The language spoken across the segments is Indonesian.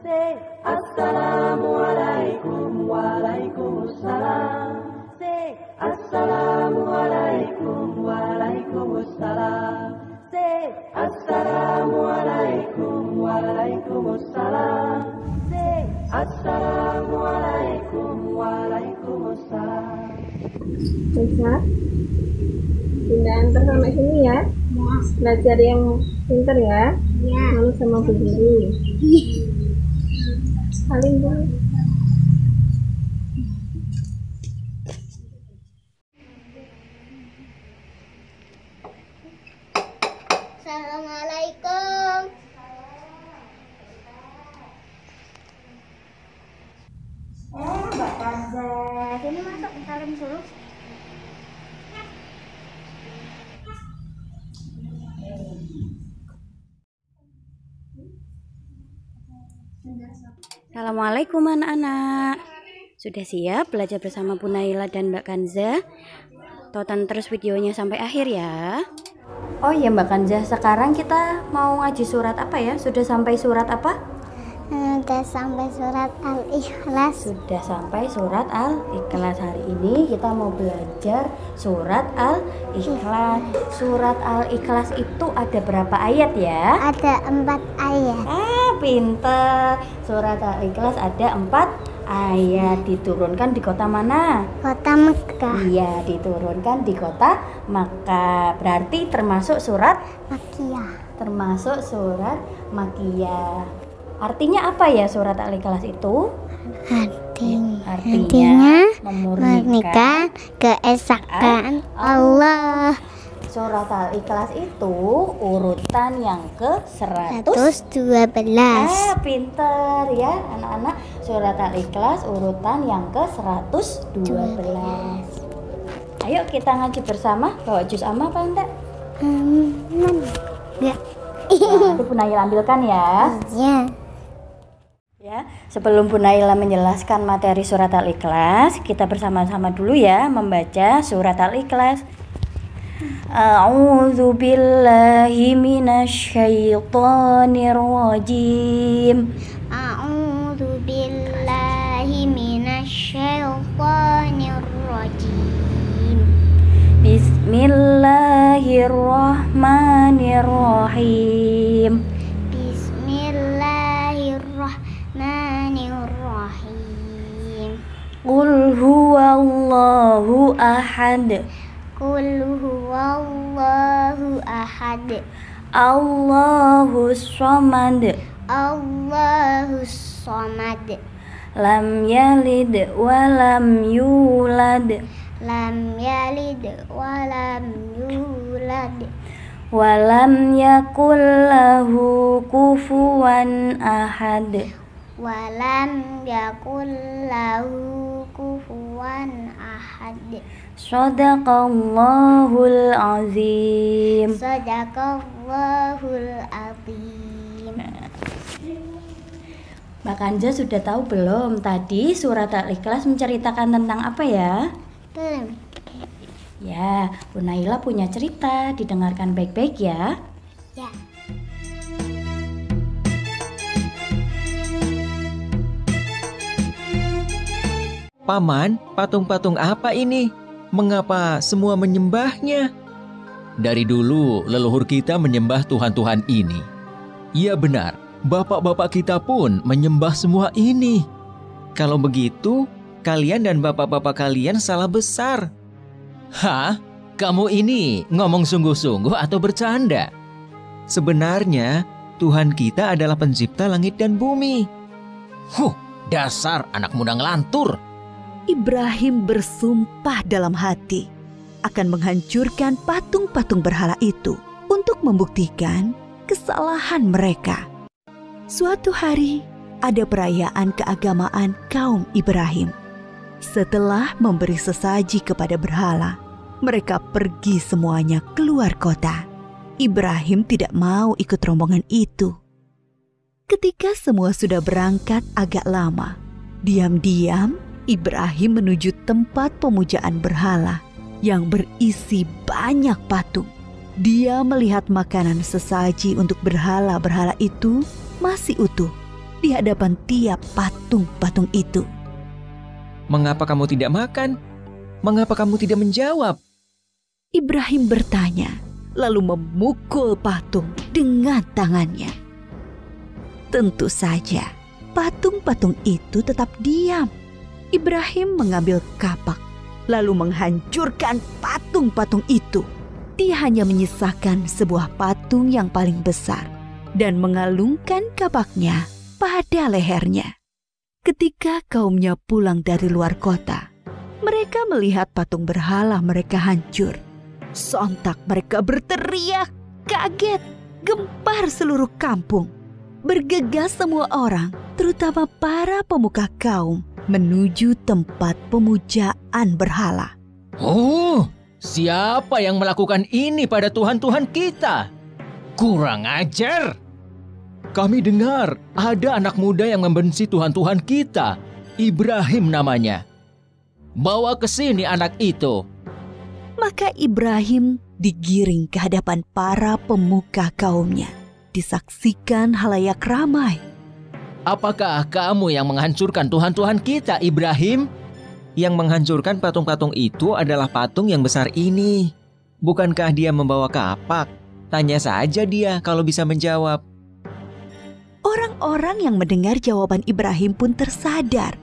Say Assalamualaikum, Waalaikumsalam. Say Assalamualaikum, Waalaikumsalam. Say Assalamualaikum, Waalaikumsalam. Say Assalamualaikum, Waalaikumsalam. Bisa Bunda antar sampai sini ya. Belajar yang pintar ya. Malu sama Bu Guru. Saling dulu. Assalamualaikum. Mbak Kanza, sini masuk salam suruh. Assalamualaikum anak-anak. Sudah siap belajar bersama Bu Naila dan Mbak Kanza? Tonton terus videonya sampai akhir ya. Oh iya Mbak Kanza, sekarang kita mau ngaji surat apa ya? Sudah sampai surat apa? Sudah sampai surat Al-Ikhlas. Sudah sampai surat Al-Ikhlas. Hari ini kita mau belajar surat Al-Ikhlas. Surat Al-Ikhlas itu ada berapa ayat ya? Ada 4 ayat. Pinter. Surat Al-Ikhlas ada 4 ayat. Diturunkan di kota mana? Kota Mekah. Iya, diturunkan di kota Makkah. Berarti termasuk surat Makkiyah. Termasuk surat Makkiyah. Artinya apa ya surat Al-Ikhlas itu? Artinya memurnikan keesaan Allah. Surat Al-Ikhlas itu urutan yang ke-112. Pinter ya anak-anak. Surat Al-Ikhlas urutan yang ke-112. Ayo kita ngaji bersama. Bawa juz amma apa enggak? Enggak. Nanti Bu Naila ambilkan ya. Iya. Ya, sebelum Bu Naila menjelaskan materi surat Al-Ikhlas, kita bersama-sama dulu ya membaca surat Al-Ikhlas. A'udzu billahi minasyaitonir rajim. A'udzu billahi minasyaitonir rajim. Bismillahirrahmanirrahim. Bismillahirrahmanirrahim. Qul huwallahu ahad. Qul huwallahu ahad. Allahus samad. Allahus samad. Lam yalid wa lam yulad. Lam yalid wa lam yulad. Wa lam yakul lahu kufuwan ahad. Wa lam yakul lahu kufuwan ahad. Shadaqallahul azim. Shadaqallahul azim. Mbak Kanza sudah tahu belum tadi surat Al-Ikhlas menceritakan tentang apa ya? Belum. Ya, Bu Naila punya cerita, didengarkan baik-baik ya. Ya. Paman, patung-patung apa ini? Mengapa semua menyembahnya? Dari dulu leluhur kita menyembah Tuhan-Tuhan ini. Iya benar, bapak-bapak kita pun menyembah semua ini. Kalau begitu, kalian dan bapak-bapak kalian salah besar. Hah? Kamu ini ngomong sungguh-sungguh atau bercanda? Sebenarnya, Tuhan kita adalah pencipta langit dan bumi. Dasar anak muda ngelantur. Ibrahim bersumpah dalam hati akan menghancurkan patung-patung berhala itu untuk membuktikan kesalahan mereka. Suatu hari, ada perayaan keagamaan kaum Ibrahim. Setelah memberi sesaji kepada berhala, mereka pergi semuanya keluar kota. Ibrahim tidak mau ikut rombongan itu. Ketika semua sudah berangkat agak lama, diam-diam Ibrahim menuju tempat pemujaan berhala yang berisi banyak patung. Dia melihat makanan sesaji untuk berhala-berhala itu masih utuh. di hadapan tiap patung-patung itu. Mengapa kamu tidak makan? Mengapa kamu tidak menjawab? Ibrahim bertanya, lalu memukul patung dengan tangannya. Tentu saja, patung-patung itu tetap diam. Ibrahim mengambil kapak, lalu menghancurkan patung-patung itu. Dia hanya menyisakan sebuah patung yang paling besar dan mengalungkan kapaknya pada lehernya. Ketika kaumnya pulang dari luar kota, mereka melihat patung berhala mereka hancur. Sontak mereka berteriak, kaget, gempar seluruh kampung. Bergegas semua orang, terutama para pemuka kaum, menuju tempat pemujaan berhala. Oh, siapa yang melakukan ini pada Tuhan-Tuhan kita? Kurang ajar! Kami dengar ada anak muda yang membenci Tuhan-Tuhan kita. Ibrahim namanya. Bawa ke sini anak itu. Maka Ibrahim digiring ke hadapan para pemuka kaumnya. Disaksikan halayak ramai. Apakah kamu yang menghancurkan Tuhan-Tuhan kita, Ibrahim? Yang menghancurkan patung-patung itu adalah patung yang besar ini. Bukankah dia membawa kapak? Tanya saja dia kalau bisa menjawab. Orang-orang yang mendengar jawaban Ibrahim pun tersadar.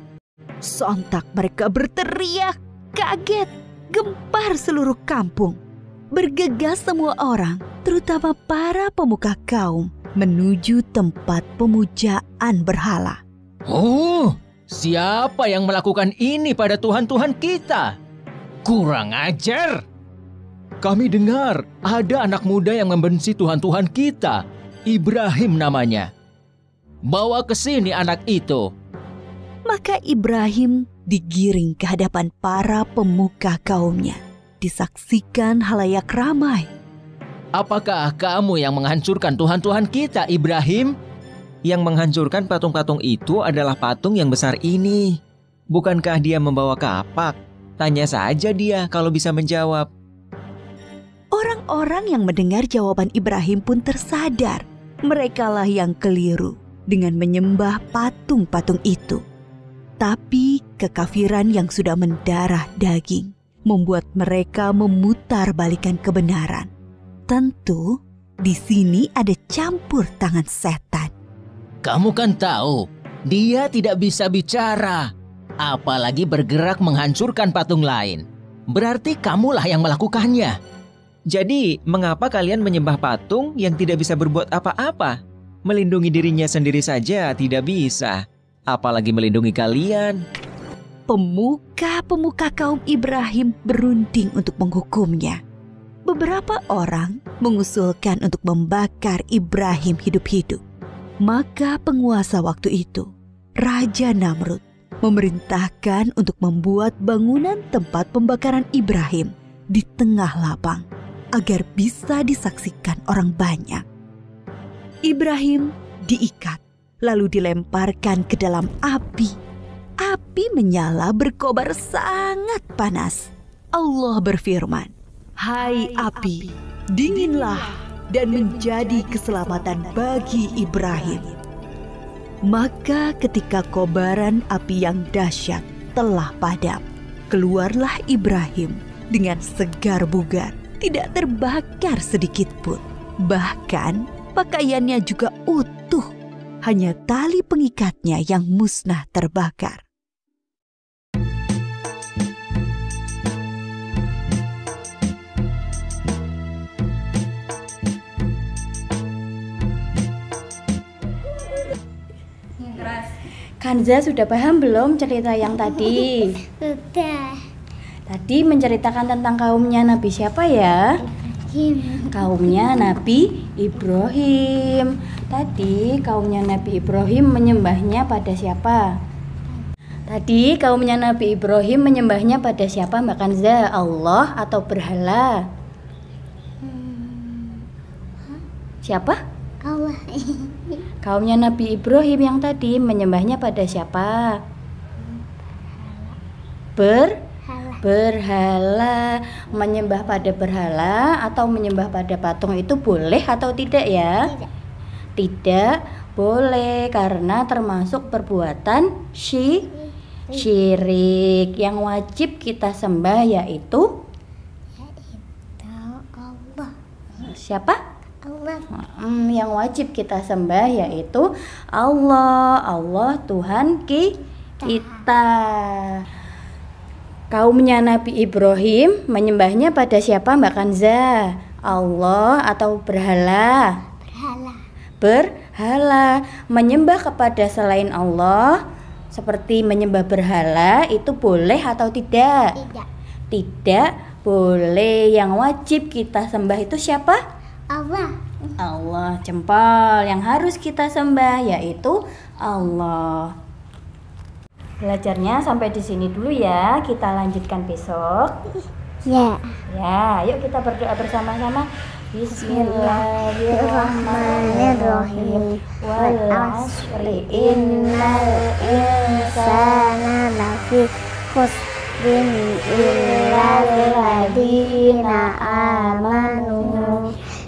Sontak mereka berteriak, kaget, gempar seluruh kampung. Bergegas semua orang, terutama para pemuka kaum, menuju tempat pemujaan berhala. Oh, siapa yang melakukan ini pada Tuhan-Tuhan kita? Kurang ajar! Kami dengar ada anak muda yang membenci Tuhan-Tuhan kita. Ibrahim namanya. Bawa ke sini anak itu. Maka Ibrahim digiring ke hadapan para pemuka kaumnya. Disaksikan halayak ramai. Apakah kamu yang menghancurkan Tuhan-Tuhan kita, Ibrahim? Yang menghancurkan patung-patung itu adalah patung yang besar ini. Bukankah dia membawa kapak? Tanya saja dia kalau bisa menjawab. Orang-orang yang mendengar jawaban Ibrahim pun tersadar. Merekalah yang keliru dengan menyembah patung-patung itu. Tapi kekafiran yang sudah mendarah daging membuat mereka memutarbalikkan kebenaran. Tentu di sini ada campur tangan setan. Kamu kan tahu, dia tidak bisa bicara, apalagi bergerak menghancurkan patung lain. Berarti kamulah yang melakukannya. Jadi, mengapa kalian menyembah patung yang tidak bisa berbuat apa-apa? Melindungi dirinya sendiri saja tidak bisa, apalagi melindungi kalian. Pemuka-pemuka kaum Ibrahim berunding untuk menghukumnya. Beberapa orang mengusulkan untuk membakar Ibrahim hidup-hidup. Maka penguasa waktu itu, Raja Namrud, memerintahkan untuk membuat bangunan tempat pembakaran Ibrahim di tengah lapang agar bisa disaksikan orang banyak. Ibrahim diikat lalu dilemparkan ke dalam api. Api menyala berkobar sangat panas. Allah berfirman, "Hai api, dinginlah dan menjadi keselamatan bagi Ibrahim." Maka ketika kobaran api yang dahsyat telah padam, keluarlah Ibrahim dengan segar bugar, tidak terbakar sedikit pun. Bahkan pakaiannya juga utuh, hanya tali pengikatnya yang musnah terbakar. Kanza sudah paham belum cerita yang tadi? Sudah. Tadi menceritakan tentang kaumnya Nabi siapa ya? Kaumnya Nabi Ibrahim. Tadi kaumnya Nabi Ibrahim menyembahnya pada siapa? Tadi kaumnya Nabi Ibrahim menyembahnya pada siapa Mbak Kanza? Allah atau berhala? Siapa? Allah. Kaumnya Nabi Ibrahim yang tadi menyembahnya pada siapa? Berhala. Menyembah pada berhala atau menyembah pada patung itu boleh atau tidak ya? Tidak. Tidak Boleh, karena termasuk perbuatan syirik. Yang wajib kita sembah yaitu Allah. siapa? Allah. Yang wajib kita sembah yaitu Allah. Allah Tuhan kita. Kaumnya Nabi Ibrahim menyembahnya pada siapa, Mbak Kanza? Allah atau berhala? Berhala. Menyembah kepada selain Allah seperti menyembah berhala itu boleh atau tidak? Tidak boleh. Yang wajib kita sembah itu siapa? Allah. Allah. Jempol. Yang harus kita sembah yaitu Allah. Belajarnya sampai di sini dulu ya. Kita lanjutkan besok. Ya. Ya, yuk kita berdoa bersama-sama. Bismillahirrahmanirrahim. Wal 'asri innal insana lafi khusrin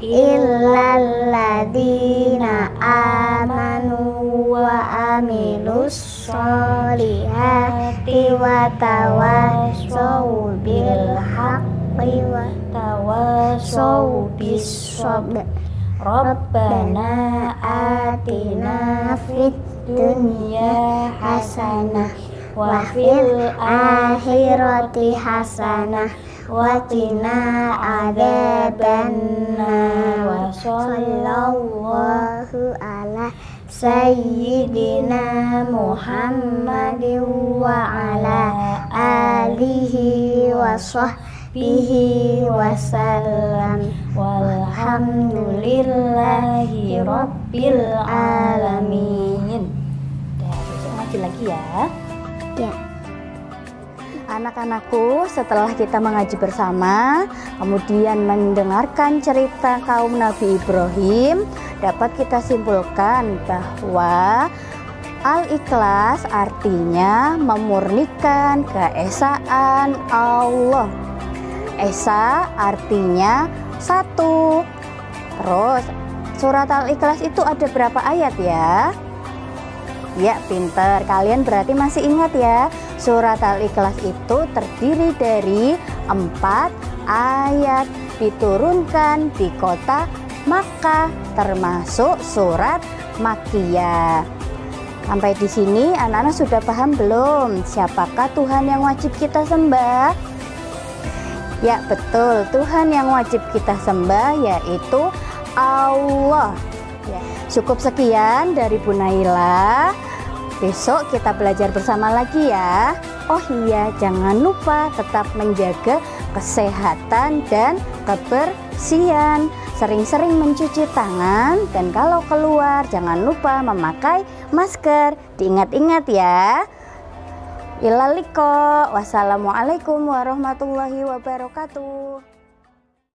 illal ladzina amanu wa amilus sholihati wa tawassaw bil haqqi wa tawassaw bis sabr. Rabbana atina fid dunya hasanah wa fil akhirati hasanah wa qina adzabannar. Wa sallallahu ala sayyidina Muhammadin wa ala alihi wa sahbihi wasallam. Walhamdulillahi rabbil alamin. Besok ngaji lagi ya. Ya. Anak-anakku, setelah kita mengaji bersama, kemudian mendengarkan cerita kaum Nabi Ibrahim, dapat kita simpulkan bahwa Al-Ikhlas artinya memurnikan keesaan Allah. Esa artinya satu. Terus surat Al-Ikhlas itu ada berapa ayat ya? Ya, pinter. Kalian berarti masih ingat ya. Surat Al-Ikhlas itu terdiri dari 4 ayat, diturunkan di kota Makkah, termasuk surat Makkiyah. Sampai di sini anak-anak sudah paham belum? Siapakah Tuhan yang wajib kita sembah? Ya, betul. Tuhan yang wajib kita sembah yaitu Allah. Ya, cukup sekian dari Bu Naila. Besok kita belajar bersama lagi ya. Oh iya, jangan lupa tetap menjaga kesehatan dan kebersihan. Sering-sering mencuci tangan, dan kalau keluar jangan lupa memakai masker. Diingat-ingat ya. Ilaliko. Wassalamualaikum warahmatullahi wabarakatuh.